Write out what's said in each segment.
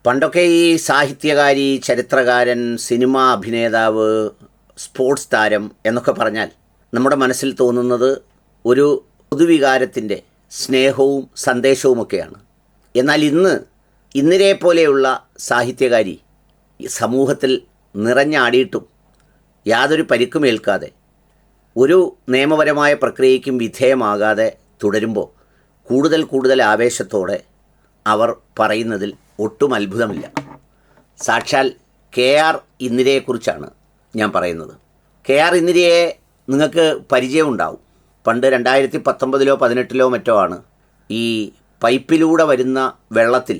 പണ്ടൊക്കെ ഈ സാഹിത്യകാരി, ചരിത്രകാരൻ, സിനിമാ അഭിനേതാവ്, സ്പോർട്സ് താരം എന്നൊക്കെ പറഞ്ഞാൽ നമ്മുടെ മനസ്സിൽ തോന്നുന്നത് ഒരു പൊതുവികാരത്തിൻ്റെ സ്നേഹവും സന്ദേശവുമൊക്കെയാണ്. എന്നാൽ ഇന്ദിരയെ പോലെയുള്ള സാഹിത്യകാരി സമൂഹത്തിൽ നിറഞ്ഞാടിയിട്ടും യാതൊരു പരിക്കുമേൽക്കാതെ ഒരു നിയമപരമായ പ്രക്രിയയ്ക്കും വിധേയമാകാതെ തുടരുമ്പോൾ കൂടുതൽ ആവേശത്തോടെ അവർ പറയുന്നതിൽ ഒട്ടും അത്ഭുതമില്ല. സാക്ഷാൽ KR ഇന്ദിരയെക്കുറിച്ചാണ് ഞാൻ പറയുന്നത്. KR ഇന്ദിരയെ നിങ്ങൾക്ക് പരിചയമുണ്ടാവും. പണ്ട് 2019-ലോ 18-ലോ മറ്റോ ആണ് ഈ പൈപ്പിലൂടെ വരുന്ന വെള്ളത്തിൽ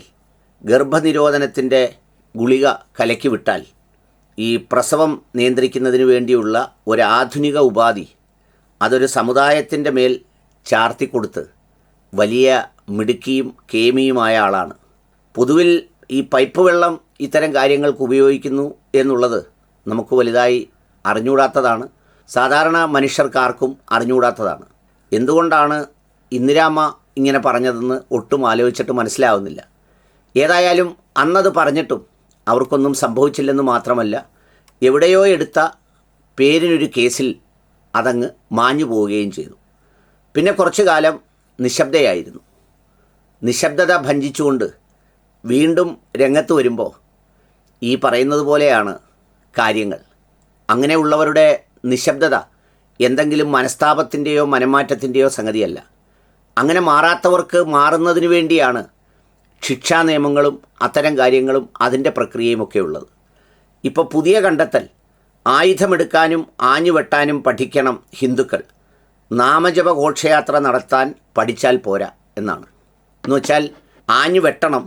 ഗർഭനിരോധനത്തിൻ്റെ ഗുളിക കലക്കി വിട്ടാൽ ഈ പ്രസവം നിയന്ത്രിക്കുന്നതിന് വേണ്ടിയുള്ള ഒരാധുനിക ഉപാധി അതൊരു സമുദായത്തിൻ്റെ മേൽ ചാർത്തിക്കൊടുത്ത് വലിയ മിടുക്കിയും കേമിയുമായ ആളാണ്. പൊതുവിൽ ഈ പൈപ്പ് വെള്ളം ഇത്തരം കാര്യങ്ങൾക്ക് ഉപയോഗിക്കുന്നു എന്നുള്ളത് നമുക്ക് വലുതായി അറിഞ്ഞുകൂടാത്തതാണ്. സാധാരണ മനുഷ്യർക്കാർക്കും അറിഞ്ഞുകൂടാത്തതാണ്. എന്തുകൊണ്ടാണ് ഇന്ദിരാമ്മ ഇങ്ങനെ പറഞ്ഞതെന്ന് ഒട്ടും ആലോചിച്ചിട്ട് മനസ്സിലാവുന്നില്ല. ഏതായാലും അന്നത് പറഞ്ഞിട്ടും അവർക്കൊന്നും സംഭവിച്ചില്ലെന്ന് മാത്രമല്ല, എവിടെയോ എടുത്ത പേരിനൊരു കേസിൽ അതങ്ങ് മാഞ്ഞു പോവുകയും ചെയ്തു. പിന്നെ കുറച്ചു കാലം നിശബ്ദയായിരുന്നു. നിശബ്ദത ഭഞ്ജിച്ചുകൊണ്ട് വീണ്ടും രംഗത്ത് വരുമ്പോൾ ഈ പറയുന്നത് പോലെയാണ് കാര്യങ്ങൾ. അങ്ങനെയുള്ളവരുടെ നിശബ്ദത എന്തെങ്കിലും മനസ്താപത്തിൻ്റെയോ മനംമാറ്റത്തിൻ്റെയോ സംഗതിയല്ല. അങ്ങനെ മാറാത്തവർക്ക് മാറുന്നതിന് വേണ്ടിയാണ് ശിക്ഷാ നിയമങ്ങളും അത്തരം കാര്യങ്ങളും അതിൻ്റെ പ്രക്രിയയുമൊക്കെ ഉള്ളത്. ഇപ്പോൾ പുതിയ കണ്ടെത്തൽ, ആയുധമെടുക്കാനും ആഞ്ഞുവെട്ടാനും പഠിക്കണം ഹിന്ദുക്കൾ, നാമജപ ഘോഷയാത്ര നടത്താൻ പഠിച്ചാൽ പോരാ എന്നാണ്. എന്നുവെച്ചാൽ ആഞ്ഞു വെട്ടണം,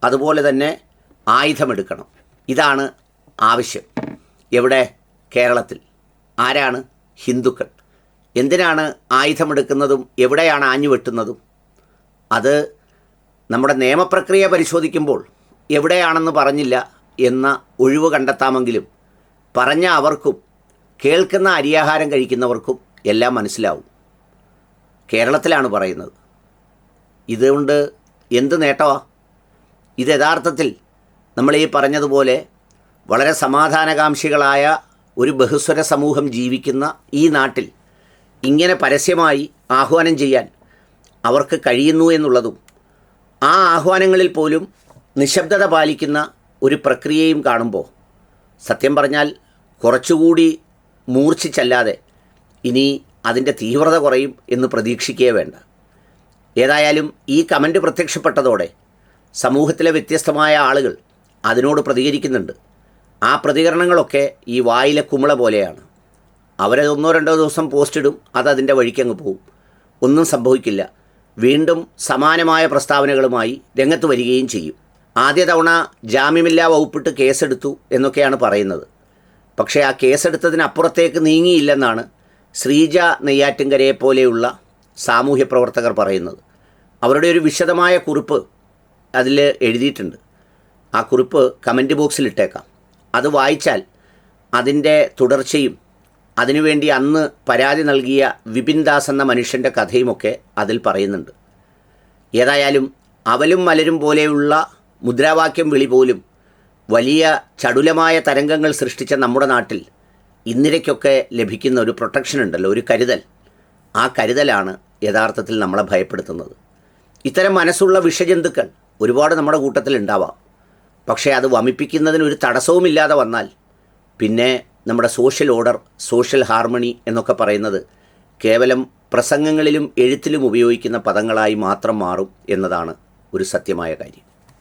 അതുപോലെ തന്നെ ആയുധമെടുക്കണം. ഇതാണ് ആവശ്യം. എവിടെ? കേരളത്തിൽ. ആരാണ്? ഹിന്ദുക്കൾ. എന്തിനാണ് ആയുധമെടുക്കുന്നതും എവിടെയാണ് ആഞ്ഞു വെട്ടുന്നതും? അത് നമ്മുടെ നിയമപ്രക്രിയ പരിശോധിക്കുമ്പോൾ എവിടെയാണെന്ന് പറഞ്ഞില്ല എന്ന ഒഴിവ് കണ്ടെത്താമെങ്കിലും പറഞ്ഞ അവർക്കും കേൾക്കുന്ന അരിയാഹാരം കഴിക്കുന്നവർക്കും എല്ലാം മനസ്സിലാവും. കേരളത്തിലാണ് പറയുന്നത്. ഇതുകൊണ്ട് എന്ത് നേട്ടമാണ്? ഇത് യഥാർത്ഥത്തിൽ നമ്മൾ ഈ പറഞ്ഞതുപോലെ വളരെ സമാധാനകാംക്ഷികളായ ഒരു ബഹുസ്വര സമൂഹം ജീവിക്കുന്ന ഈ നാട്ടിൽ ഇങ്ങനെ പരസ്യമായി ആഹ്വാനം ചെയ്യാൻ അവർക്ക് കഴിയുന്നു എന്നുള്ളതും ആ ആഹ്വാനങ്ങളിൽ പോലും നിശബ്ദത പാലിക്കുന്ന ഒരു പ്രക്രിയയും കാണുമ്പോൾ സത്യം പറഞ്ഞാൽ കുറച്ചുകൂടി മൂർച്ഛിച്ചല്ലാതെ ഇനി അതിൻ്റെ തീവ്രത കുറയും എന്ന് പ്രതീക്ഷിക്കുകയേ വേണ്ട. ഏതായാലും ഈ കമൻറ്റ് പ്രത്യക്ഷപ്പെട്ടതോടെ സമൂഹത്തിലെ വ്യത്യസ്തമായ ആളുകൾ അതിനോട് പ്രതികരിക്കുന്നുണ്ട്. ആ പ്രതികരണങ്ങളൊക്കെ ഈ വായിലെ കുമിള പോലെയാണ്. അവരത് 1-2 ദിവസം പോസ്റ്റ് ഇടും, അതതിൻ്റെ വഴിക്കങ്ങ് പോവും, ഒന്നും സംഭവിക്കില്ല. വീണ്ടും സമാനമായ പ്രസ്താവനകളുമായി രംഗത്ത് വരികയും ചെയ്യും. ആദ്യ തവണ ജാമ്യമില്ലാ വകുപ്പിട്ട് കേസെടുത്തു എന്നൊക്കെയാണ് പറയുന്നത്. പക്ഷേ ആ കേസെടുത്തതിനപ്പുറത്തേക്ക് നീങ്ങിയില്ലെന്നാണ് ശ്രീജ നെയ്യാറ്റിൻകരയെ പോലെയുള്ള സാമൂഹ്യ പ്രവർത്തകർ പറയുന്നത്. അവരുടെ ഒരു വിശദമായ കുറിപ്പ് അതിൽ എഴുതിയിട്ടുണ്ട്. ആ കുറിപ്പ് കമൻറ്റ് ബോക്സിൽ ഇട്ടേക്കാം. അത് വായിച്ചാൽ അതിൻ്റെ തുടർച്ചയും അതിനുവേണ്ടി അന്ന് പരാതി നൽകിയ വിപിൻ ദാസ് എന്ന മനുഷ്യൻ്റെ കഥയുമൊക്കെ അതിൽ പറയുന്നുണ്ട്. ഏതായാലും അവലും മലരും പോലെയുള്ള മുദ്രാവാക്യം വിളി പോലും വലിയ ചടുലമായ തരംഗങ്ങൾ സൃഷ്ടിച്ച നമ്മുടെ നാട്ടിൽ ഇന്ദിരയ്ക്കൊക്കെ ലഭിക്കുന്ന ഒരു പ്രൊട്ടക്ഷൻ ഉണ്ടല്ലോ, ഒരു കരുതൽ. ആ കരുതലാണ് യഥാർത്ഥത്തിൽ നമ്മളെ ഭയപ്പെടുത്തുന്നത്. ഇത്തരം മനസ്സുള്ള വിഷജന്തുക്കൾ ഒരുപാട് നമ്മുടെ കൂട്ടത്തിൽ ഉണ്ടാവാം. പക്ഷേ അത് വമിപ്പിക്കുന്നതിനൊരു തടസ്സവുമില്ലാതെ വന്നാൽ പിന്നെ നമ്മുടെ സോഷ്യൽ ഓർഡർ, സോഷ്യൽ ഹാർമണി എന്നൊക്കെ പറയുന്നത് കേവലം പ്രസംഗങ്ങളിലും എഴുത്തിലും ഉപയോഗിക്കുന്ന പദങ്ങളായി മാത്രം മാറും എന്നതാണ് ഒരു സത്യമായ കാര്യം.